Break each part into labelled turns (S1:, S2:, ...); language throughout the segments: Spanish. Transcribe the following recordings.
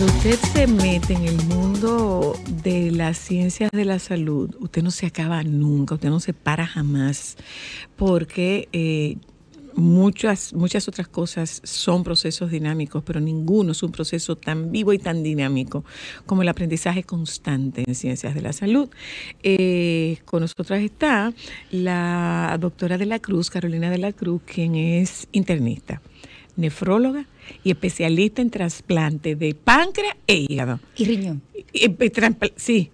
S1: Cuando usted se mete en el mundo de las ciencias de la salud, usted no se acaba nunca, usted no se para jamás, porque muchas otras cosas son procesos dinámicos, pero ninguno es un proceso tan vivo y tan dinámico como el aprendizaje constante en ciencias de la salud. Con nosotras está la doctora de la Cruz, Carolina de la Cruz, quien es internista, nefróloga y especialista en trasplante de páncreas e hígado.
S2: Y riñón.
S1: Sí,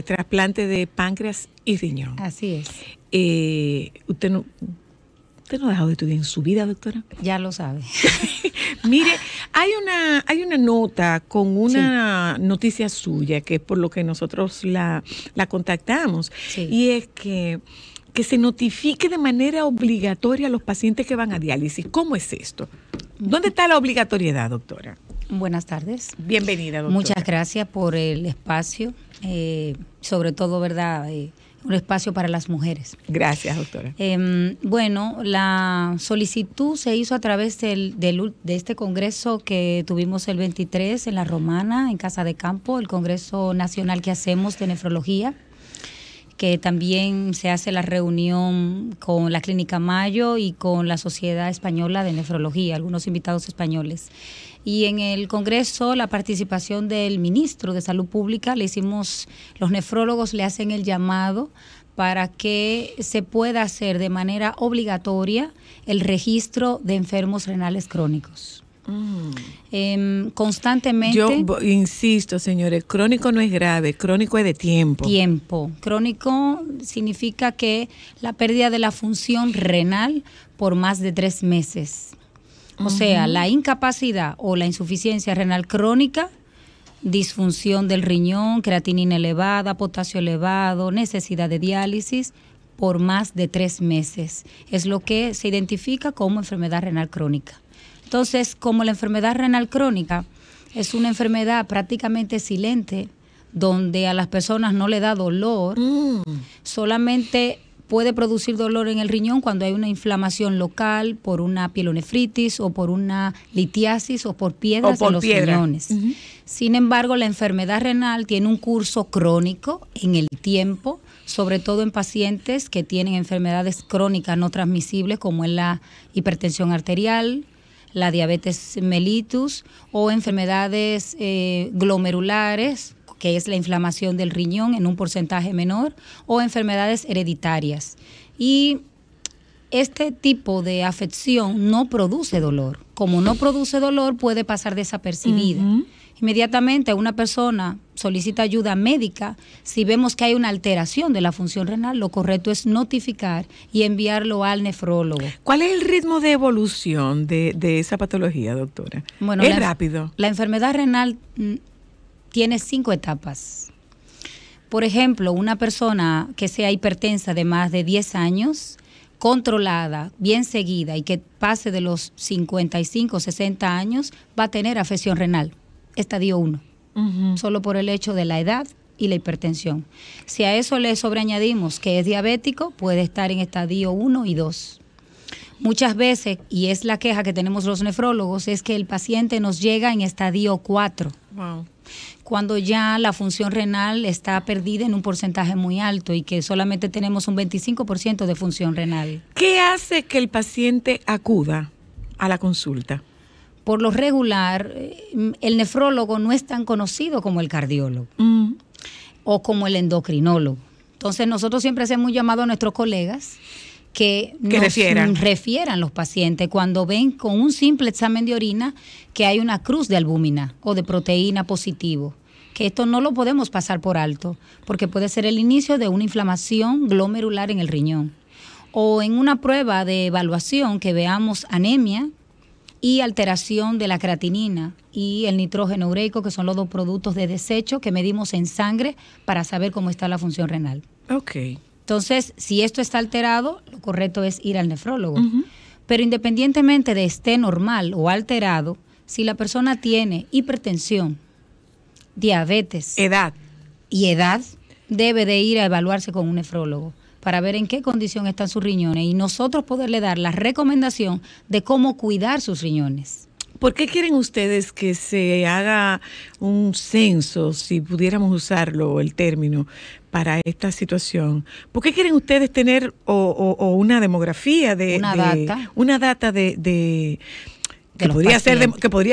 S1: trasplante de páncreas y riñón.
S2: Así es.
S1: ¿Usted no ha dejado de estudiar en su vida, doctora?
S2: Ya lo sabe.
S1: Mire, hay una nota con una noticia suya, que es por lo que nosotros la contactamos, y es que se notifique de manera obligatoria a los pacientes que van a diálisis. ¿Cómo es esto? ¿Dónde está la obligatoriedad, doctora?
S2: Buenas tardes.
S1: Bienvenida, doctora.
S2: Muchas gracias por el espacio, sobre todo, ¿verdad?, un espacio para las mujeres.
S1: Gracias, doctora.
S2: Bueno, la solicitud se hizo a través de este congreso que tuvimos el 23 en La Romana, en Casa de Campo, el congreso nacional que hacemos de nefrología, que también se hace la reunión con la Clínica Mayo y con la Sociedad Española de Nefrología, algunos invitados españoles. Y en el Congreso, la participación del ministro de Salud Pública, los nefrólogos le hacen el llamado para que se pueda hacer de manera obligatoria el registro de enfermos renales crónicos. Constantemente.
S1: Yo insisto, señores, crónico no es grave, crónico es de tiempo.
S2: Crónico significa que la pérdida de la función renal por más de 3 meses. O sea, la incapacidad o la insuficiencia renal crónica, disfunción del riñón, creatinina elevada, potasio elevado, necesidad de diálisis por más de 3 meses. Es lo que se identifica como enfermedad renal crónica. Entonces, como la enfermedad renal crónica es una enfermedad prácticamente silente, donde a las personas no le da dolor, solamente puede producir dolor en el riñón cuando hay una inflamación local por una pielonefritis o por una litiasis o por piedras en los riñones. Sin embargo, la enfermedad renal tiene un curso crónico en el tiempo, sobre todo en pacientes que tienen enfermedades crónicas no transmisibles como es la hipertensión arterial, la diabetes mellitus o enfermedades glomerulares, que es la inflamación del riñón en un porcentaje menor, o enfermedades hereditarias. Y este tipo de afección no produce dolor. Como no produce dolor, puede pasar desapercibida. Inmediatamente una persona solicita ayuda médica. Si vemos que hay una alteración de la función renal, lo correcto es notificar y enviarlo al nefrólogo.
S1: ¿Cuál es el ritmo de evolución de esa patología, doctora? Bueno, ¿es rápido?
S2: La enfermedad renal tiene 5 etapas. Por ejemplo, una persona que sea hipertensa de más de 10 años, controlada, bien seguida y que pase de los 55, 60 años, va a tener afección renal, estadio 1, solo por el hecho de la edad y la hipertensión. Si a eso le sobreañadimos que es diabético, puede estar en estadio 1 y 2. Muchas veces, y es la queja que tenemos los nefrólogos, es que el paciente nos llega en estadio 4. Wow. Cuando ya la función renal está perdida en un porcentaje muy alto y que solamente tenemos un 25% de función renal.
S1: ¿Qué hace que el paciente acuda a la consulta?
S2: Por lo regular, el nefrólogo no es tan conocido como el cardiólogo o como el endocrinólogo. Entonces nosotros siempre hacemos un llamado a nuestros colegas que nos refieran los pacientes cuando ven con un simple examen de orina que hay una cruz de albúmina o de proteína positivo, que esto no lo podemos pasar por alto, porque puede ser el inicio de una inflamación glomerular en el riñón. O en una prueba de evaluación que veamos anemia y alteración de la creatinina y el nitrógeno ureico, que son los 2 productos de desecho que medimos en sangre para saber cómo está la función renal.
S1: Okay.
S2: Entonces, si esto está alterado, lo correcto es ir al nefrólogo. Pero independientemente de esté normal o alterado, si la persona tiene hipertensión, diabetes, edad, debe de ir a evaluarse con un nefrólogo para ver en qué condición están sus riñones y nosotros poderle dar la recomendación de cómo cuidar sus riñones.
S1: ¿Por qué quieren ustedes que se haga un censo, si pudiéramos usarlo, el término, para esta situación? ¿Por qué quieren ustedes tener o una demografía una data que podría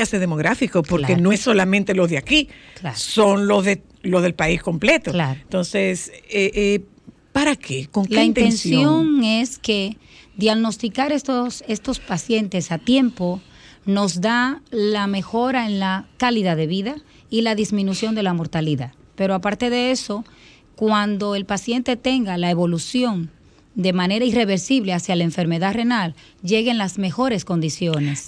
S1: ser demográfico, porque no es solamente los de aquí, son los del país completo. Entonces, ¿para qué? ¿Con qué intención?
S2: La intención es que diagnosticar estos pacientes a tiempo nos da la mejora en la calidad de vida y la disminución de la mortalidad. Pero aparte de eso, cuando el paciente tenga la evolución de manera irreversible hacia la enfermedad renal, lleguen las mejores condiciones.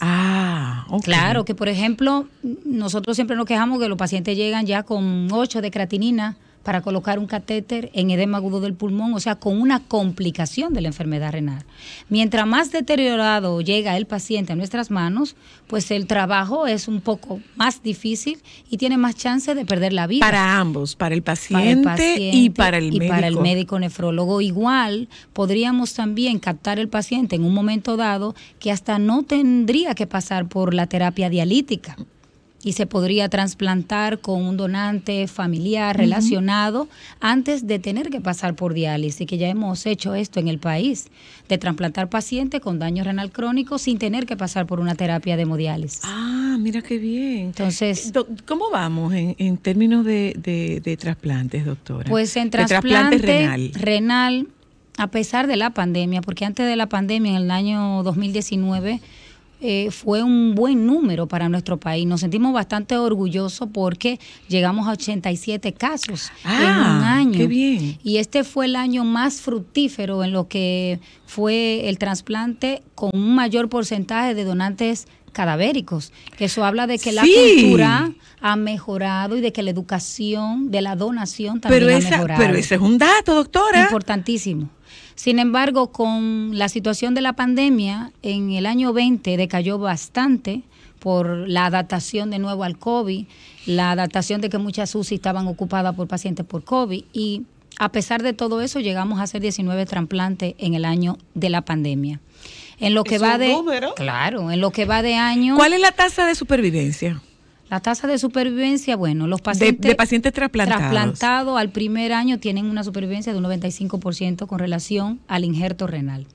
S1: Okay.
S2: Claro que, por ejemplo, nosotros siempre nos quejamos que los pacientes llegan ya con 8 de creatinina para colocar un catéter en edema agudo del pulmón, o sea, con una complicación de la enfermedad renal. Mientras más deteriorado llega el paciente a nuestras manos, pues el trabajo es un poco más difícil y tiene más chance de perder la vida.
S1: Para ambos, para el paciente y para el médico.
S2: Y para el médico nefrólogo. Igual podríamos también captar el paciente en un momento dado que hasta no tendría que pasar por la terapia dialítica, y se podría trasplantar con un donante familiar relacionado antes de tener que pasar por diálisis, que ya hemos hecho esto en el país, de trasplantar pacientes con daño renal crónico sin tener que pasar por una terapia de hemodiálisis.
S1: Mira qué bien.
S2: Entonces,
S1: ¿cómo vamos en términos de trasplantes, doctora?
S2: Pues en trasplante renal, a pesar de la pandemia, porque antes de la pandemia, en el año 2019, fue un buen número para nuestro país. Nos sentimos bastante orgullosos porque llegamos a 87 casos en un año.
S1: ¡Qué bien!
S2: Y este fue el año más fructífero en lo que fue el trasplante, con un mayor porcentaje de donantes cadavéricos. Eso habla de que la cultura ha mejorado y de que la educación de la donación también ha mejorado.
S1: Pero ese es un dato, doctora.
S2: Importantísimo. Sin embargo, con la situación de la pandemia, en el año 20 decayó bastante por la adaptación de nuevo al COVID, la adaptación de que muchas UCI estaban ocupadas por pacientes por COVID, y a pesar de todo eso llegamos a hacer 19 trasplantes en el año de la pandemia. En lo que va de número. Claro, en lo que va de año.
S1: ¿Cuál es la tasa de supervivencia?
S2: La tasa de supervivencia, bueno, los pacientes
S1: de pacientes trasplantados
S2: al primer año tienen una supervivencia de un 95% con relación al injerto renal.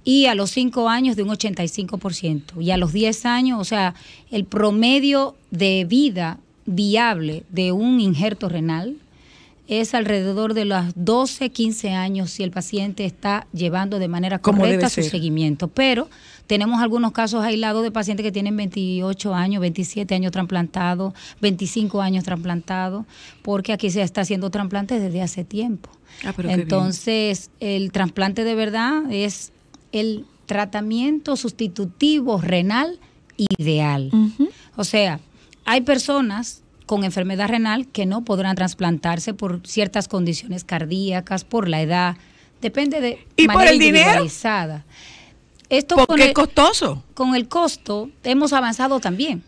S2: Y a los 5 años de un 85%. Y a los 10 años, o sea, el promedio de vida viable de un injerto renal es alrededor de los 12, 15 años si el paciente está llevando de manera correcta su seguimiento. Pero tenemos algunos casos aislados de pacientes que tienen 28 años, 27 años trasplantados, 25 años trasplantados, porque aquí se está haciendo trasplante desde hace tiempo. Entonces, el trasplante de verdad es el tratamiento sustitutivo renal ideal. O sea, hay personas con enfermedad renal que no podrán trasplantarse por ciertas condiciones cardíacas, por la edad, depende de manera individualizada.
S1: Porque es costoso.
S2: Con el costo hemos avanzado también,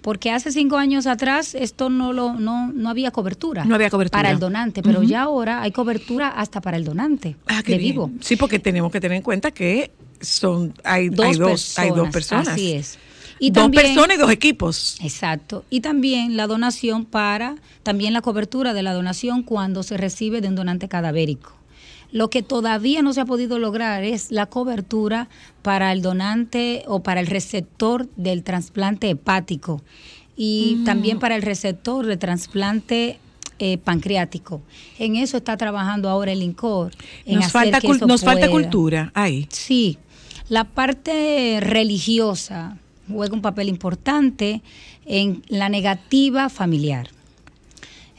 S2: porque hace 5 años atrás esto no había cobertura.
S1: No había cobertura
S2: para el donante, pero ya ahora hay cobertura hasta para el donante de vivo.
S1: Sí, porque tenemos que tener en cuenta que hay dos personas.
S2: Así es.
S1: Y también, 2 personas y 2 equipos.
S2: Exacto. Y también la donación también la cobertura de la donación cuando se recibe de un donante cadavérico. Lo que todavía no se ha podido lograr es la cobertura para el donante o para el receptor del trasplante hepático y también para el receptor de trasplante pancreático. En eso está trabajando ahora el INCOR.
S1: Nos falta cultura ahí.
S2: Sí. La parte religiosa juega un papel importante en la negativa familiar.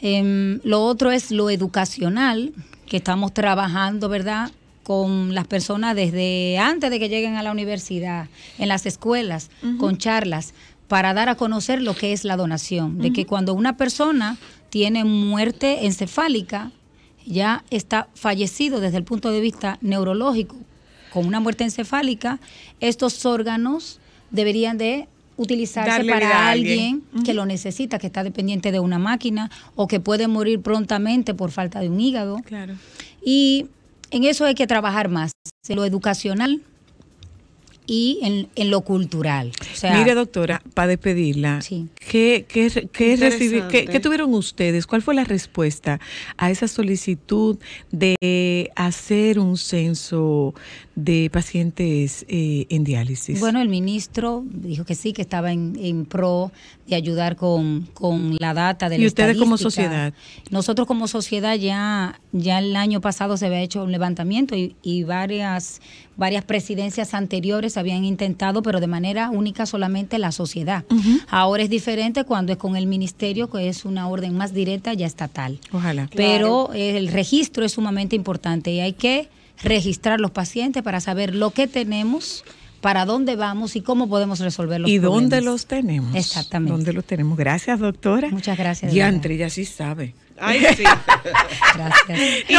S2: Lo otro es lo educacional, que estamos trabajando, ¿verdad?, con las personas desde antes de que lleguen a la universidad, en las escuelas, con charlas, para dar a conocer lo que es la donación. De que cuando una persona tiene muerte encefálica, ya está fallecido desde el punto de vista neurológico, con una muerte encefálica, estos órganos deberían de utilizarse para alguien que lo necesita, que está dependiente de una máquina o que puede morir prontamente por falta de un hígado.
S1: Claro.
S2: Y en eso hay que trabajar más, en lo educacional, y en lo cultural. O sea,
S1: mire, doctora, para despedirla,
S2: sí.
S1: ¿qué tuvieron ustedes? ¿Cuál fue la respuesta a esa solicitud de hacer un censo de pacientes en diálisis?
S2: Bueno, el ministro dijo que sí, que estaba en pro de ayudar con la data de la estadística. ¿Y ustedes
S1: como sociedad?
S2: Nosotros como sociedad ya el año pasado se había hecho un levantamiento y varias presidencias anteriores habían intentado, pero de manera única solamente la sociedad. Uh-huh. Ahora es diferente cuando es con el ministerio, que es una orden más directa ya estatal.
S1: Ojalá.
S2: Pero el registro es sumamente importante y hay que registrar los pacientes para saber lo que tenemos, para dónde vamos y cómo podemos resolver los problemas.
S1: ¿Y dónde los tenemos?
S2: Exactamente.
S1: ¿Dónde los tenemos? Gracias, doctora.
S2: Muchas gracias.
S1: Diantre, ya sí sabe.
S3: Ay, sí.
S2: Gracias.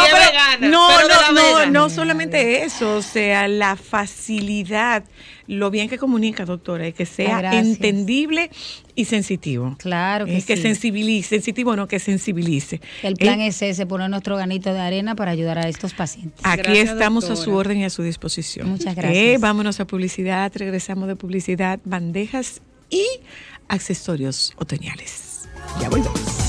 S1: No solamente eso, o sea, la facilidad, lo bien que comunica, doctora, y que sea entendible y sensitivo.
S2: Claro que sí.
S1: Que sensibilice, sensitivo no, que sensibilice.
S2: El plan es ese, poner nuestro granito de arena para ayudar a estos pacientes.
S1: Aquí gracias, estamos, doctora, a su orden y a su disposición.
S2: Muchas gracias.
S1: Vámonos a publicidad, regresamos de publicidad, bandejas y accesorios otoñales. Ya volvemos.